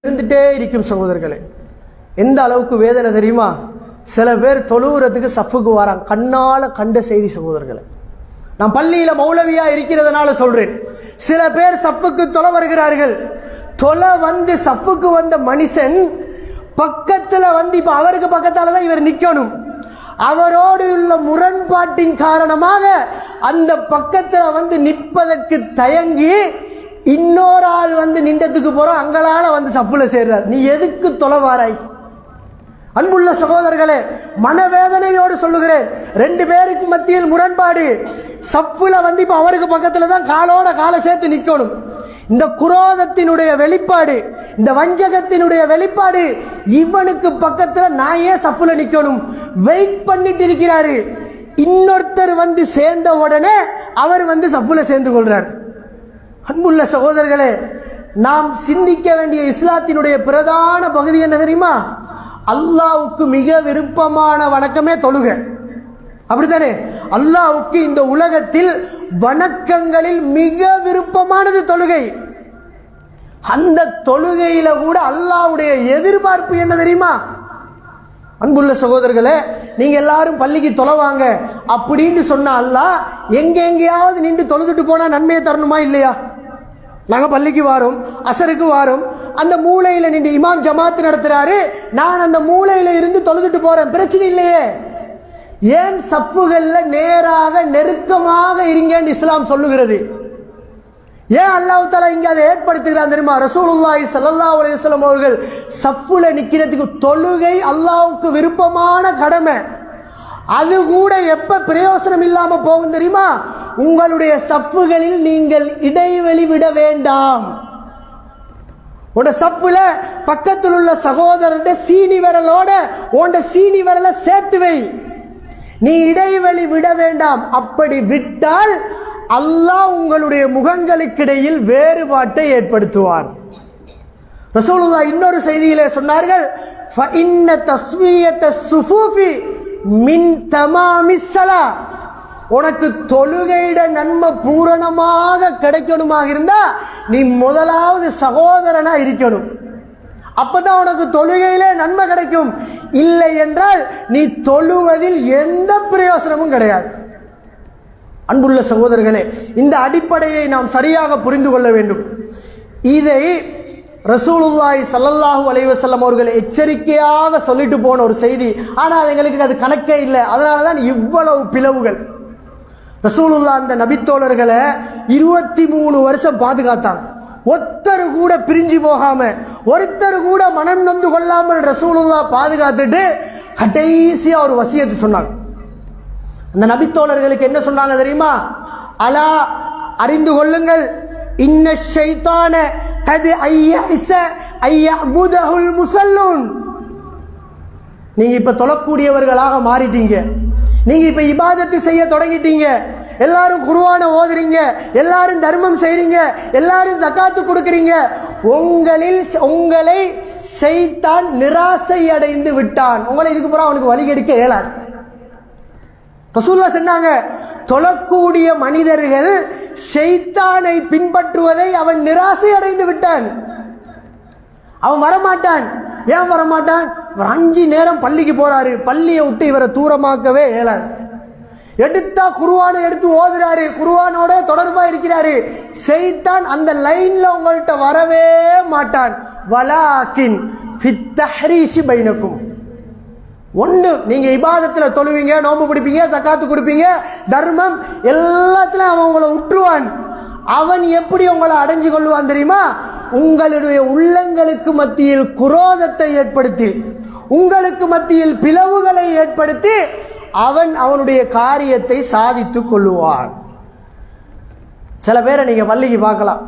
இருந்துட்டே இருக்கும் சகோதரர்களே. எந்த அளவுக்கு வேதனை தெரியுமா? சில பேர் தொழுவுறதுக்கு சஃப்புக்கு வராங்க, கண்ணால கண்ட செய்தி சகோதரர்களே. நான் பள்ளியில மௌலவியா இருக்கிறதுனால சொல்றேன். சில பேர் சஃப்புக்கு தொலை வருகிறார்கள். தொலை வந்து சஃப்புக்கு வந்த மனுஷன் பக்கத்துல வந்து இப்ப அவருக்கு பக்கத்தால தான் இவர் நிக்கணும். அவரோடு உள்ள முரண்பாட்டின் காரணமாக அந்த பக்கத்துல வந்து நிற்பதற்கு தயங்கி இன்னொரு ஆள் வந்து நின்றதுக்கு போறோம், அங்களால வந்து சப்புல சேர்றார். நீ எதுக்கு தொலைவாராய்? அன்புள்ள சகோதரர்களே, மனவேதனையோடு சொல்லுகிறேன். ரெண்டு பேருக்கு மத்தியில் முரண்பாடு. சப்புல வந்து இப்ப அவருக்கு பக்கத்துல தான் காலோட காலை சேர்த்து நிக்கணும். இந்த குரோதத்தினுடைய வெளிப்பாடு, இந்த வஞ்சகத்தினுடைய வெளிப்பாடு. இவனுக்கு பக்கத்துல நான் ஏன் சப்புல நிக்கணும்? வெயிட் பண்ணிட்டு இருக்கிறாரு. இன்னொருத்தர் வந்து சேர்ந்த உடனே அவர் வந்து சப்புல சேர்ந்து கொள்றார். அன்புள்ள சகோதரர்களே, நாம் சிந்திக்க வேண்டிய இஸ்லாத்தினுடைய பிரதான பகுதி என்ன தெரியுமா? அல்லாஹ்வுக்கு மிக விருப்பமான வணக்கமே தொழுகை. அப்படித்தானே? அல்லாஹ்வுக்கு இந்த உலகத்தில் வணக்கங்களில் மிக விருப்பமானது தொழுகை. அந்த தொழுகையில கூட அல்லாஹ்வுடைய எதிர்பார்ப்பு என்ன தெரியுமா? அன்புள்ள சகோதரர்களே, நீங்க எல்லாரும் பள்ளிக்கு தொலைவாங்க அப்படின்னு சொன்ன அல்லாஹ் எங்கேயாவது நின்று தொழுதுட்டு போனா நன்மையை தரணுமா இல்லையா? நாங்க பள்ளிக்கு வாரோம், அசருக்கு வாரோம், அந்த மூலையில நின்று இமாம் ஜமாத் நடத்துறாரு, நான் அந்த மூலையில இருந்து தொழுதுட்டு போறேன், பிரச்சனை இல்லையே. ஏன் சஃப்புகள்ல நேராக நெருக்கமாக இருங்கன்னு இஸ்லாம் சொல்லுகிறது? ஏன் அல்லாஹ் தஆலா இங்க அதை ஏற்படுத்துகிறான் தெரியுமா? ரசூலுல்லாஹி ஸல்லல்லாஹு அலைஹி வஸல்லம் அவர்கள் சஃப்புல நிக்கிறதுக்கு தொழுகை அல்லாஹ்வுக்கு விருப்பமான கடமை. அது கூட எப்ப பிரயோசனம் இல்லாம போகும் தெரியுமா? உங்களுடைய சஃப்புகளில் நீங்கள் இடைவெளி விட வேண்டாம். உன் சஃப்புல பக்கத்தில் உள்ள சகோதரன் சீனி விரலோட உன் சீனி விரல சேர்த்து வை. நீ இடைவெளி விட வேண்டாம். அப்படி விட்டால் அல்லாஹ் உங்களுடைய முகங்களுக்கிடையில் வேறுபாட்டை ஏற்படுத்துவார். ரசூலுல்லாஹ் இன்னொரு செய்தியிலே சொன்னார்கள், ஃபஇன்ன தஸ்வியத ஸுஃபூஃபி மின் தமாமிஸ் ஸலா. உனக்கு தொழுகையிட நன்மை பூரணமாக கிடைக்கணுமாக இருந்தா நீ முதலாவது சகோதரனா இருக்கணும். அப்பதான் உனக்கு தொழுகையிலே நன்மை கிடைக்கும். இல்லை என்றால் நீ தொழுவதில் எந்த பிரயோசனமும் கிடையாது. அன்புள்ள சகோதரர்களே, இந்த அடிப்படையை நாம் சரியாக புரிந்து கொள்ள வேண்டும். இதை ரசூலுல்லாஹி ஸல்லல்லாஹு அலைஹி வஸல்லம் அவர்கள் எச்சரிக்கையாக சொல்லிட்டு போன ஒரு செய்தி. ஆனால் எங்களுக்கு அது கணக்கே இல்லை. அதனாலதான் இவ்வளவு பிளவுகள். ரசூலுல்லாஹ் அந்த நபித்தோழர்களை 23 வருஷம் பாதுகாத்தாங்க. ஒருத்தர் கூட பிரிஞ்சு போகாம, ஒருத்தர் கூட மனம் நொந்து கொள்ளாமல் ரசூலுல்லாஹ் பாதுகாத்துட்டு கடைசியா ஒரு வசியத்து சொன்னாங்க. அந்த நபித்தோழர்களுக்கு என்ன சொன்னாங்க தெரியுமா? அலா, அறிந்து கொள்ளுங்கள், இன்ன ஷைத்தான கது ஐயஸ ஐயபுதஹுல் முஸல்லூன். நீங்க இப்ப தொழக்கூடியவர்களாக மாறிட்டீங்க. நீங்க இப்ப இபாதத்து செய்ய தொடங்கிட்டீங்க. எல்லாரும் குர்ஆனை ஓதுறீங்க, எல்லாரும் தர்மம் செய்றீங்க, எல்லாரும் ஜகாத்து கொடுக்கறீங்க. உங்களை ஷைத்தான் நிராசை அடைந்து விட்டான். உங்களை இதுக்கு பிறகு அவனுக்கு வழி கெடுக்க இயலாது. ரசூலுல்லாஹ் சொன்னாங்க, தொழக்கூடிய மனிதர்கள் ஷைத்தானை பின்பற்றுவதை அவன் நிராசை அடைந்து விட்டான். அவன் வரமாட்டான். ஏன் வரமாட்டான்? 5 நேரம் பள்ளிக்கு போறாரு, பள்ளியை விட்டு இவரை தூரமாக்கவே இயலாது. எடுத்தா குர்ஆனை எடுத்து ஓதுறாரு, குர்ஆனோட தொடர்பா இருக்கிறாரு. ஷைத்தான் அந்த லைன்ல உங்கள்கிட்ட வரவே மாட்டான். வலாக்கின் ஃபித் தஹ்ரீஷி பைனக்கும். ஒன்று, நீங்க இபாதத்துல தொழுவீங்க, நோன்பு பிடிப்பீங்க, ஜகாத்து கொடுப்பீங்க, தர்மம் எல்லாத்திலும் அவன் உங்களை உற்றுவான். அவன் எப்படி உங்களை அடைஞ்சு கொள்வான் தெரியுமா? உங்களுடைய உள்ளங்களுக்கு மத்தியில் குரோதத்தை ஏற்படுத்தி, உங்களுக்கு மத்தியில் பிளவுகளை ஏற்படுத்தி அவன் அவனுடைய காரியத்தை சாதித்துக் கொள்ளுவான். சில பேரை நீங்க பள்ளிக்கு பார்க்கலாம்,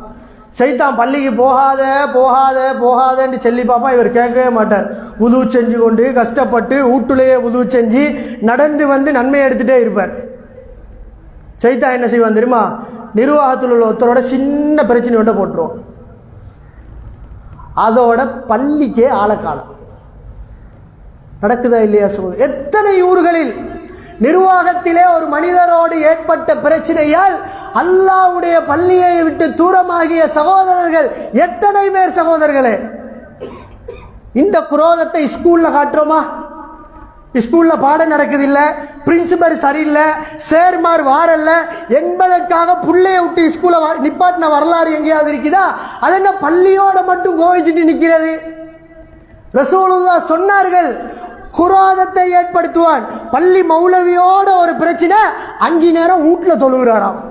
சைத்தான் பள்ளிக்கு போகாத போகாத போகாதன்னு சொல்லி பாப்பா, இவர் கேட்கவே மாட்டார். உது செஞ்சு கொண்டு கஷ்டப்பட்டு வீட்டுலேயே உது செஞ்சு நடந்து வந்து நன்மை எடுத்துட்டே இருப்பார். சைத்தான் என்ன செய்வான் தெரியுமா? நிர்வாகத்தில் உள்ள ஒருத்தரோட சின்ன பிரச்சனை ஒன்றை போட்டுருவோம். அதோட பள்ளிக்கே ஆழக்காலம் நடக்குதா இல்லையா சொல்லுங்க? எத்தனை ஊர்களில் நிர்வாகத்திலே ஒரு மனிதரோடு ஏற்பட்ட பிரச்சனையால் அல்லாஹ்வுடைய பள்ளியை விட்டு தூரமாகிய சகோதரர்கள் எத்தனை பேர் சகோதரர்களே. இந்த குரோதத்தை ஸ்கூல்ல காட்டுறோமா? ஸ்கூல்ல பாடம் நடக்குது இல்ல, பிரின்சிபல் சரியில்லை, சேர்மார் வாரல்ல என்பதற்காக புள்ளைய விட்டு ஸ்கூல்ல நிப்பாட்டின வரலாறு எங்கேயாவது இருக்குதா? அது என்ன பள்ளியோட மட்டும் கோவிச்சுட்டு நிக்கிறது? ரசூலுல்லாஹ் சொன்னார்கள், குரோதத்தை ஏற்படுத்துவான். பள்ளி மௌலவியோட ஒரு பிரச்சனை, 5 நேரம் வீட்டுல தொழுகிறாராம்.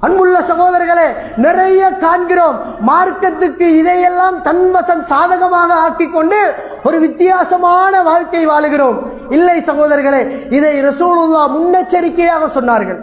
அன்புள்ள சகோதரர்களே, நிறைய காண்கிறோம். மார்க்கத்துக்கு இதையெல்லாம் தன்வசம் சாதகமாக ஆக்கிக் கொண்டு ஒரு வித்தியாசமான வாழ்க்கை வாழுகிறோம். இல்லை சகோதரர்களே, இதை ரசூலுல்லாஹ் முன்னெச்சரிக்கையாக சொன்னார்கள்.